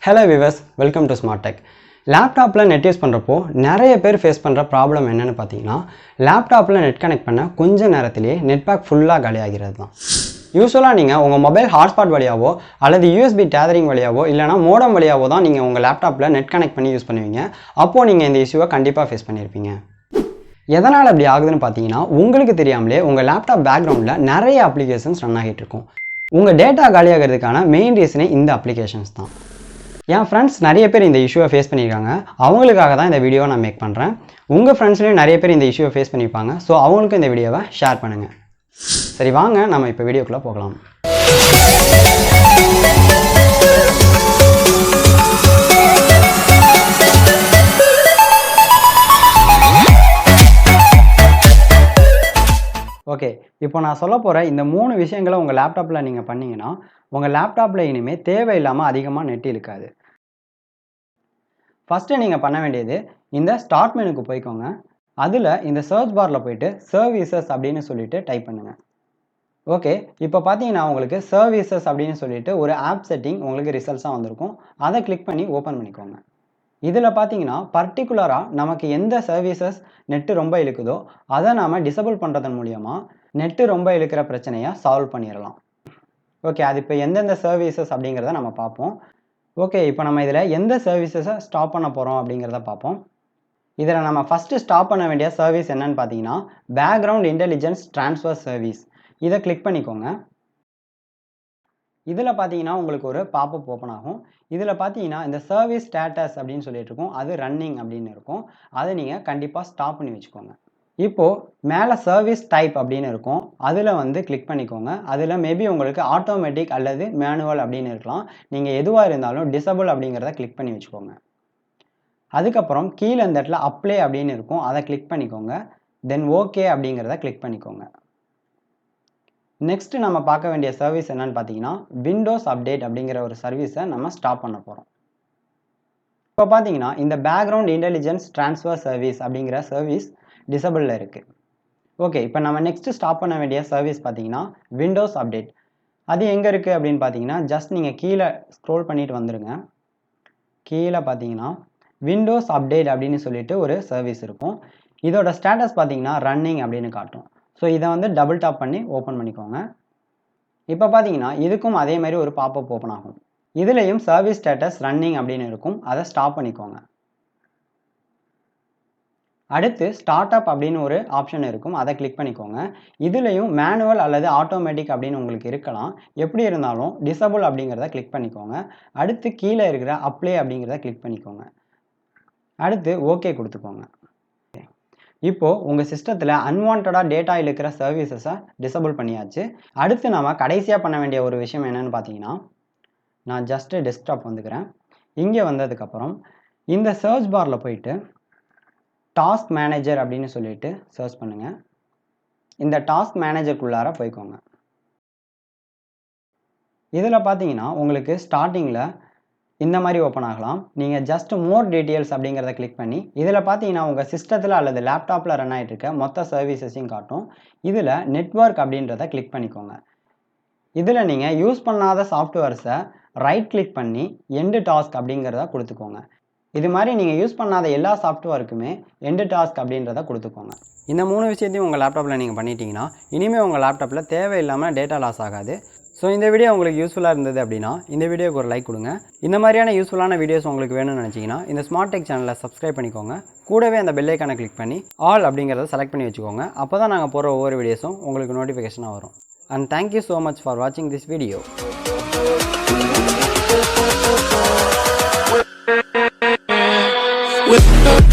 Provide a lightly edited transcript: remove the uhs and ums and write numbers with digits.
Hello viewers, welcome to SmarTech. Laptop la net use பண்றப்போ நிறைய பேர் ஃபேஸ் பண்ற ப்ராப்ளம் என்னன்னு பாத்தீங்கன்னா laptop la net connect பண்ண கொஞ்ச நேரத்திலேயே net pack ஃபுல்லா காலி ஆகிறது தான். யூசுவலா நீங்க உங்க மொபைல் ஹாட்ஸ்பாட் வழியாவோ அல்லது USB டெதரிங் வழியாவோ இல்லனா மோடம் வழியாவோ தான் நீங்க உங்க லேப்டாப்ல net connect பண்ணி யூஸ் பண்ணுவீங்க. அப்போ நீங்க இந்த இஷ்யூவை கண்டிப்பா ஃபேஸ் பண்ணிருப்பீங்க. எதனால அப்படி ஆகுதுன்னு பாத்தீங்கன்னா உங்களுக்கு தெரியாமலே உங்க லேப்டாப் பேக்ரவுண்ட்ல நிறைய அப்ளிகேஷன்ஸ் ரன் ஆகிட்டு இருக்கும். உங்க டேட்டா காலியாகிறதுக்கான மெயின் ரீசனே இந்த அப்ளிகேஷன்ஸ் தான். என் ஃப்ரெண்ட்ஸ் நிறைய பேர் இந்த இஷ்யூவை ஃபேஸ் பண்ணியிருக்காங்க. அவங்களுக்காக தான் இந்த வீடியோவை நான் மேக் பண்ணுறேன். உங்கள் ஃப்ரெண்ட்ஸ்லேயும் நிறைய பேர் இந்த இஷ்யூவை ஃபேஸ் பண்ணியிருப்பாங்க. ஸோ அவங்களுக்கும் இந்த வீடியோவை ஷேர் பண்ணுங்கள். சரி வாங்க நம்ம இப்போ வீடியோக்குள்ளே போகலாம். ஓகே, இப்போ நான் சொல்ல போகிற இந்த 3 விஷயங்களை உங்கள் லேப்டாப்பில் நீங்கள் பண்ணிங்கன்னா உங்கள் லேப்டாப்பில் இனிமேல் தேவையில்லாமல் அதிகமாக நெட் இழுக்காது. ஃபஸ்ட்டு நீங்கள் பண்ண வேண்டியது இந்த ஸ்டார்ட் மெனுக்கு போய்க்கோங்க. அதில் இந்த சர்ச் பாரில் போயிட்டு சர்வீசஸ் அப்படின்னு சொல்லிட்டு டைப் பண்ணுங்கள். ஓகே, இப்போ பார்த்தீங்கன்னா உங்களுக்கு சர்வீசஸ் அப்படின்னு சொல்லிட்டு ஒரு ஆப் செட்டிங் உங்களுக்கு ரிசல்ட்ஸாக வந்திருக்கும். அதை கிளிக் பண்ணி ஓப்பன் பண்ணிக்கோங்க. இதில் பார்த்தீங்கன்னா பர்டிகுலராக நமக்கு எந்த சர்வீசஸ் நெட்டு ரொம்ப இழுக்குதோ அதை நாம் டிசபிள் பண்ணுறதன் மூலியமாக நெட்டு ரொம்ப இழுக்கிற பிரச்சனையை சால்வ் பண்ணிடலாம். ஓகே, அது இப்போ எந்தெந்த சர்வீசஸ் அப்படிங்கிறத நம்ம பார்ப்போம். ஓகே, இப்போ நம்ம இதில் எந்த சர்வீசஸை ஸ்டாப் பண்ண போகிறோம் அப்படிங்கிறத பார்ப்போம். இதில் நம்ம ஃபஸ்ட்டு ஸ்டாப் பண்ண வேண்டிய சர்வீஸ் என்னன்னு பார்த்தீங்கன்னா பேக்ரவுண்ட் இன்டெலிஜென்ஸ் ட்ரான்ஸ்ஃபர் சர்வீஸ். இதை கிளிக் பண்ணிக்கோங்க. இதில் பார்த்தீங்கன்னா உங்களுக்கு ஒரு பாப்அப் ஓப்பன் ஆகும். இதில் பார்த்தீங்கன்னா இந்த சர்வீஸ் ஸ்டேட்டஸ் அப்படின்னு சொல்லிட்டு இருக்கும், அது ரன்னிங் அப்படின்னு இருக்கும். அதை நீங்கள் கண்டிப்பாக ஸ்டாப் பண்ணி வச்சுக்கோங்க. இப்போது மேலே சர்வீஸ் டைப் அப்படின்னு இருக்கும், அதில் கிளிக் பண்ணிக்கோங்க. அதில் மேபி உங்களுக்கு ஆட்டோமேட்டிக் அல்லது மேனுவல் அப்படின்னு இருக்கலாம். நீங்கள் எதுவாக இருந்தாலும் டிசபிள் அப்படிங்கிறத கிளிக் பண்ணி வச்சுக்கோங்க. அதுக்கப்புறம் கீழே இந்த இடத்துல அப்ளை அப்படின்னு இருக்கும், அதை கிளிக் பண்ணிக்கோங்க. தென் ஓகே அப்படிங்கிறத கிளிக் பண்ணிக்கோங்க. நெக்ஸ்ட் நம்ம பார்க்க வேண்டிய சர்வீஸ் என்னன்னு பார்த்தீங்கன்னா விண்டோஸ் அப்டேட் அப்படிங்கிற ஒரு சர்வீஸை நம்ம ஸ்டாப் பண்ண போகிறோம். இப்போ பார்த்தீங்கன்னா இந்த பேக்ரவுண்ட் இன்டெலிஜென்ஸ் ட்ரான்ஸ்ஃபர் சர்வீஸ் அப்படிங்கிற சர்வீஸ் டிசபிளில் இருக்குது. ஓகே, இப்போ நம்ம நெக்ஸ்ட்டு ஸ்டாப் பண்ண வேண்டிய சர்வீஸ் பார்த்தீங்கன்னா விண்டோஸ் அப்டேட். அது எங்கே இருக்குது அப்படின்னு பார்த்தீங்கன்னா ஜஸ்ட் நீங்கள் கீழே ஸ்க்ரோல் பண்ணிட்டு வந்துடுங்க. கீழே பார்த்தீங்கன்னா விண்டோஸ் அப்டேட் அப்படின்னு சொல்லிட்டு ஒரு சர்வீஸ் இருக்கும். இதோட ஸ்டேட்டஸ் பார்த்தீங்கன்னா ரன்னிங் அப்படின்னு காட்டும். ஸோ இதை டபுள் டாப் பண்ணி ஓப்பன் பண்ணிக்கோங்க. இப்போ பார்த்தீங்கன்னா இதுக்கும் அதே மாதிரி ஒரு பாப்அப் ஓப்பன் ஆகும். இதுலேயும் சர்வீஸ் ஸ்டேட்டஸ் ரன்னிங் அப்படின்னு இருக்கும், அதை ஸ்டாப் பண்ணிக்கோங்க. அடுத்து ஸ்டார்ட் அப் அப்படின்னு ஒரு ஆப்ஷன் இருக்கும், அதை கிளிக் பண்ணிக்கோங்க. இதுலேயும் மேனுவல் அல்லது ஆட்டோமேட்டிக் அப்படின்னு உங்களுக்கு இருக்கலாம். எப்படி இருந்தாலும் டிசபிள் அப்படிங்கிறத கிளிக் பண்ணிக்கோங்க. அடுத்து கீழே இருக்கிற அப்ளை அப்படிங்கிறத கிளிக் பண்ணிக்கோங்க. அடுத்து ஓகே கொடுத்துக்கோங்க. இப்போது உங்கள் சிஸ்டத்தில் அன்வான்டாக டேட்டா இழுக்கிற சர்வீசஸை டிசபிள் பண்ணியாச்சு. அடுத்து நம்ம கடைசியாக பண்ண வேண்டிய ஒரு விஷயம் என்னென்னு பார்த்தீங்கன்னா நான் ஜஸ்ட்டு டெஸ்க்டாப் வந்துக்கிறேன். இங்கே வந்ததுக்கப்புறம் இந்த சர்ச் பாரில் போயிட்டு டாஸ்க் மேனேஜர் அப்படின்னு சொல்லிட்டு சர்ச் பண்ணுங்கள். இந்த டாஸ்க் மேனேஜருக்குள்ளார போய்க்கோங்க. இதில் பார்த்தீங்கன்னா உங்களுக்கு ஸ்டார்டிங்கில் இந்த மாதிரி ஓப்பன் ஆகலாம். நீங்கள் ஜஸ்ட் மோர் டீட்டெயில்ஸ் அப்படிங்கிறத கிளிக் பண்ணி இதில் பார்த்தீங்கன்னா உங்கள் சிஸ்டத்தில் அல்லது லேப்டாப்பில் ரன் ஆகிட்டு இருக்க மொத்த சர்வீசஸையும் காட்டும். இதில் நெட்வொர்க் அப்படின்றத கிளிக் பண்ணிக்கோங்க. இதில் நீங்கள் யூஸ் பண்ணாத சாஃப்ட்வேர்ஸை ரைட் கிளிக் பண்ணி எண்டு டாஸ்க் அப்படிங்கிறத கொடுத்துக்கோங்க. இது மாதிரி நீங்கள் யூஸ் பண்ணாத எல்லா சாஃப்ட்வேருக்குமே எண்டு டாஸ்க் அப்படின்றத கொடுத்துக்கோங்க. இந்த 3 விஷயத்தையும் உங்கள் லேப்டாப்பில் நீங்கள் பண்ணிட்டீங்கன்னா இனிமேல் உங்கள் லேப்டாப்பில் தேவையில்லாமல் டேட்டா லாஸ் ஆகாது. ஸோ இந்த வீடியோ உங்களுக்கு யூஸ்ஃபுல்லாக இருந்தது அப்படின்னா இந்த வீடியோக்கு ஒரு லைக் கொடுங்க. இந்த மாதிரியான யூஸ்ஃபுல்லான வீடியோஸ் உங்களுக்கு வேணும்னு நினச்சிங்கன்னா இந்த SmarTech சேனலை சப்ஸ்கிரைப் பண்ணிக்கோங்க. கூடவே அந்த பெல் ஐக்கானை கிளிக் பண்ணி ஆல் அப்படிங்கிறத செலக்ட் பண்ணி வச்சுக்கோங்க. அப்போ தான் நாங்கள் போகிற ஒவ்வொரு வீடியோஸும் உங்களுக்கு நோட்டிஃபிகேஷனாக வரும். And thank you so much for watching this video. With